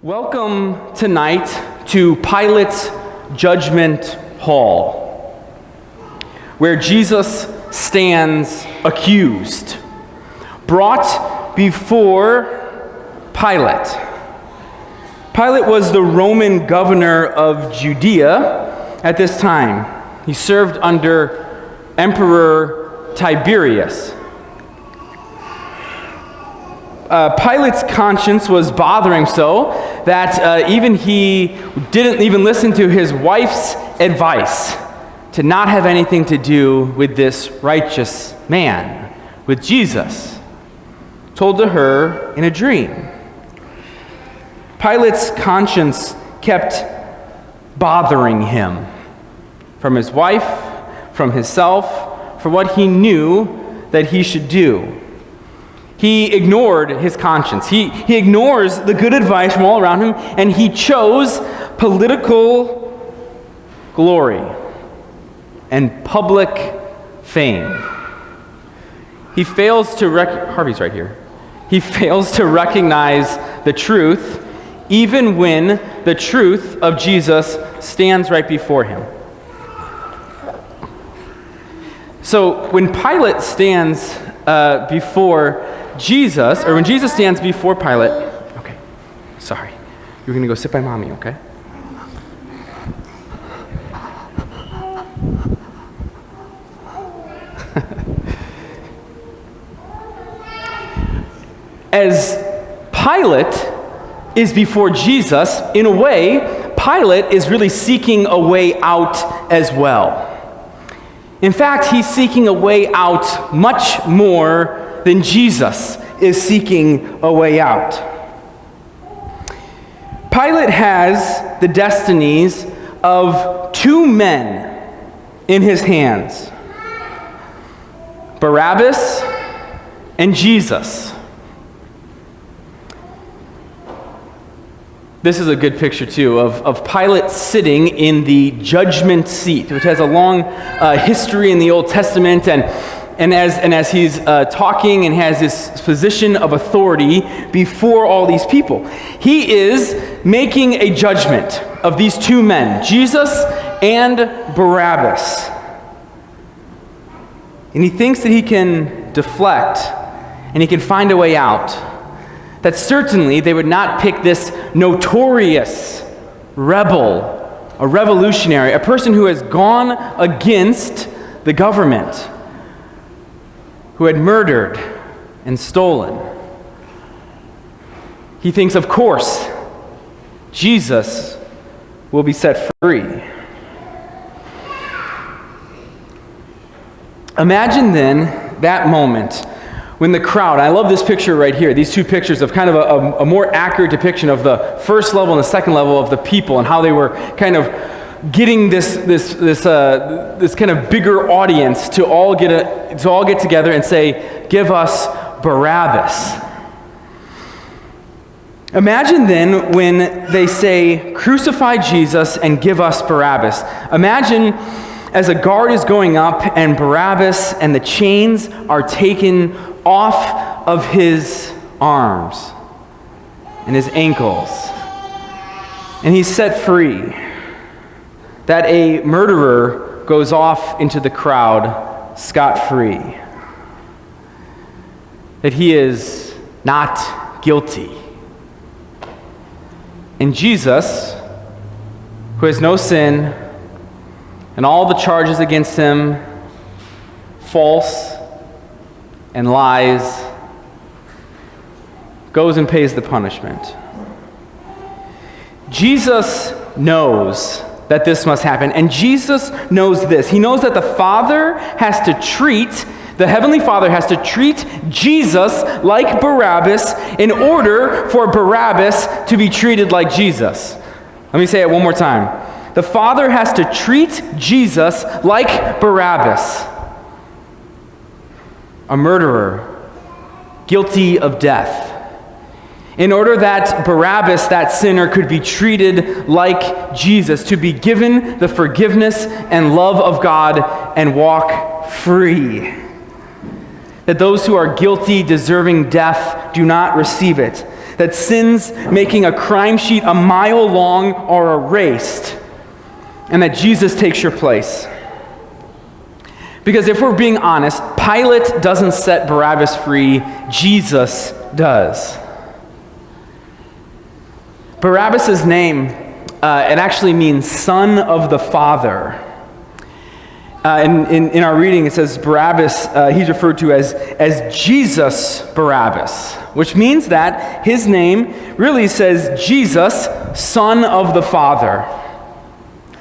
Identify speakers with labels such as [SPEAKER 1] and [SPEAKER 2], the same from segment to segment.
[SPEAKER 1] Welcome tonight to Pilate's Judgment Hall, where Jesus stands accused, brought before Pilate. Pilate was the Roman governor of Judea at this time. He served under Emperor Tiberius. Pilate's conscience was bothering so that even he didn't even listen to his wife's advice to not have anything to do with this righteous man, with Jesus, told to her in a dream. Pilate's conscience kept bothering him from his wife, from himself, for what he knew that he should do. He ignored his conscience. He ignores the good advice from all around him, and he chose political glory and public fame. He fails to Harvey's right here. He fails to recognize the truth, even when the truth of Jesus stands right before him. So when Pilate stands before Jesus, or when Jesus stands before Pilate, okay, sorry, you're going to go sit by mommy, okay? As Pilate is before Jesus, in a way, Pilate is really seeking a way out as well. In fact, he's seeking a way out much more than Jesus is seeking a way out. Pilate has the destinies of two men in his hands: Barabbas and Jesus. This is a good picture, too, of Pilate sitting in the judgment seat, which has a long history in the Old Testament, and as he's talking and has this position of authority before all these people, he is making a judgment of these two men, Jesus and Barabbas. And he thinks that he can deflect and he can find a way out. That certainly they would not pick this notorious rebel, a revolutionary, a person who has gone against the government, who had murdered and stolen. He thinks, of course, Jesus will be set free. Imagine then that moment when the crowd, I love this picture right here, these two pictures of kind of a more accurate depiction of the first level and the second level of the people and how they were kind of getting this kind of bigger audience to all get together and say, "Give us Barabbas." Imagine then when they say, "Crucify Jesus and give us Barabbas." Imagine as a guard is going up and Barabbas and the chains are taken off of his arms and his ankles, and he's set free. That a murderer goes off into the crowd scot-free. That he is not guilty. And Jesus, who has no sin, and all the charges against him, false and lies, goes and pays the punishment. Jesus knows that this must happen, and Jesus knows this. He knows that the Heavenly Father has to treat Jesus like Barabbas in order for Barabbas to be treated like Jesus. Let me say it one more time. The Father has to treat Jesus like Barabbas, a murderer, guilty of death, in order that Barabbas, that sinner, could be treated like Jesus, to be given the forgiveness and love of God and walk free. That those who are guilty, deserving death, do not receive it. that sins making a crime sheet a mile long are erased, and that Jesus takes your place. Because if we're being honest, Pilate doesn't set Barabbas free, Jesus does. Barabbas' name, it actually means son of the Father. In our reading, it says Barabbas, he's referred to as Jesus Barabbas, which means that his name really says Jesus, son of the Father.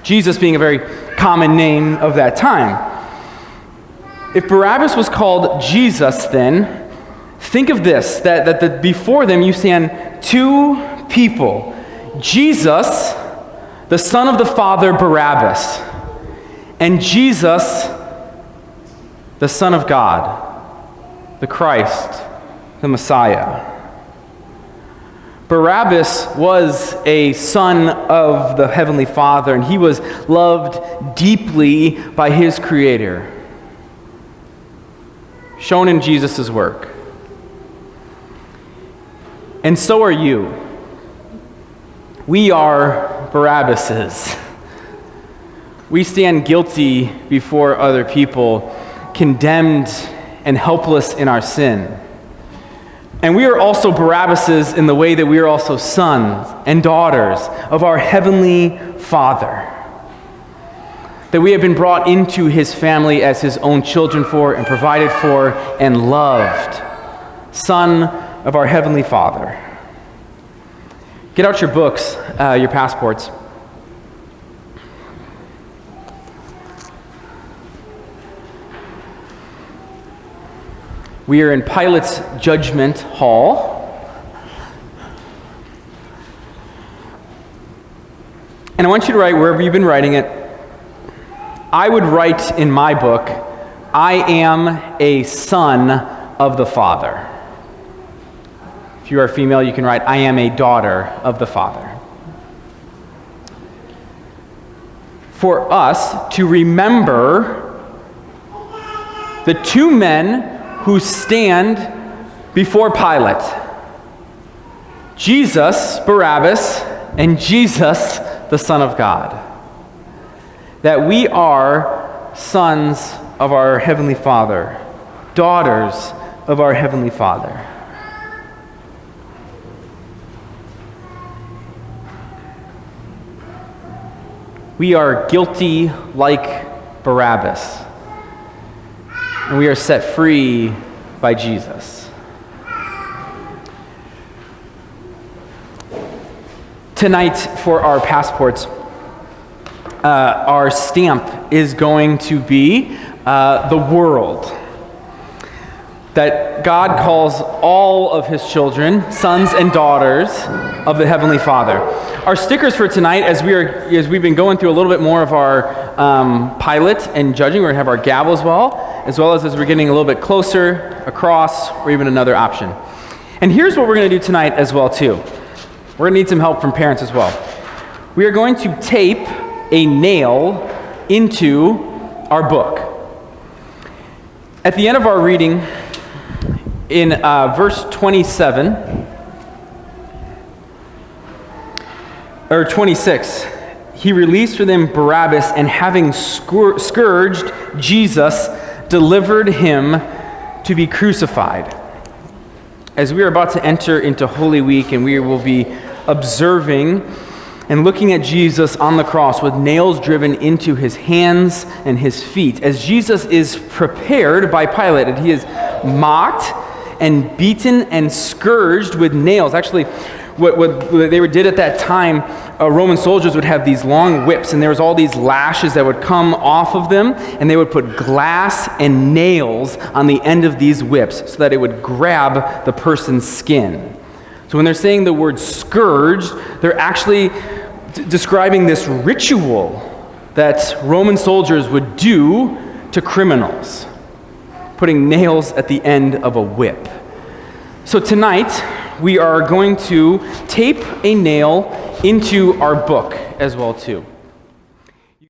[SPEAKER 1] Jesus being a very common name of that time. If Barabbas was called Jesus, then think of this, that before them you stand two people. Jesus, the son of the Father, Barabbas, and Jesus, the Son of God, the Christ, the Messiah. Barabbas was a son of the Heavenly Father, and he was loved deeply by his Creator, shown in Jesus' work. And so are you. We are Barabbases. We stand guilty before other people, condemned and helpless in our sin. And we are also Barabbases in the way that we are also sons and daughters of our Heavenly Father. That we have been brought into his family as his own children for and provided for and loved. Son of our Heavenly Father. Get out your books, your passports. We are in Pilate's Judgement Hall. And I want you to write wherever you've been writing it. I would write in my book, I am a son of the Father. If you are female, you can write, I am a daughter of the Father. For us to remember the two men who stand before Pilate, Jesus, Barabbas, and Jesus, the Son of God. That we are sons of our Heavenly Father, daughters of our Heavenly Father. We are guilty like Barabbas, and we are set free by Jesus. Tonight, for our passports, our stamp is going to be the world. That God calls all of his children sons and daughters of the Heavenly Father. Our stickers for tonight, as we've been going through a little bit more of our Pilate and judging, we're going to have our gavel as well as we're getting a little bit closer, across, or even another option. And here's what we're going to do tonight as well, too. We're going to need some help from parents as well. We are going to tape a nail into our book. At the end of our reading, in verse 27, or 26, he released for them Barabbas, and having scourged Jesus, delivered him to be crucified. As we are about to enter into Holy Week, and we will be observing and looking at Jesus on the cross with nails driven into his hands and his feet, as Jesus is prepared by Pilate, and he is mocked and beaten and scourged with nails. Actually, what they did at that time, Roman soldiers would have these long whips, and there was all these lashes that would come off of them, and they would put glass and nails on the end of these whips so that it would grab the person's skin. So when they're saying the word scourged, they're actually describing this ritual that Roman soldiers would do to criminals, putting nails at the end of a whip. So tonight, we are going to tape a nail into our book as well, too.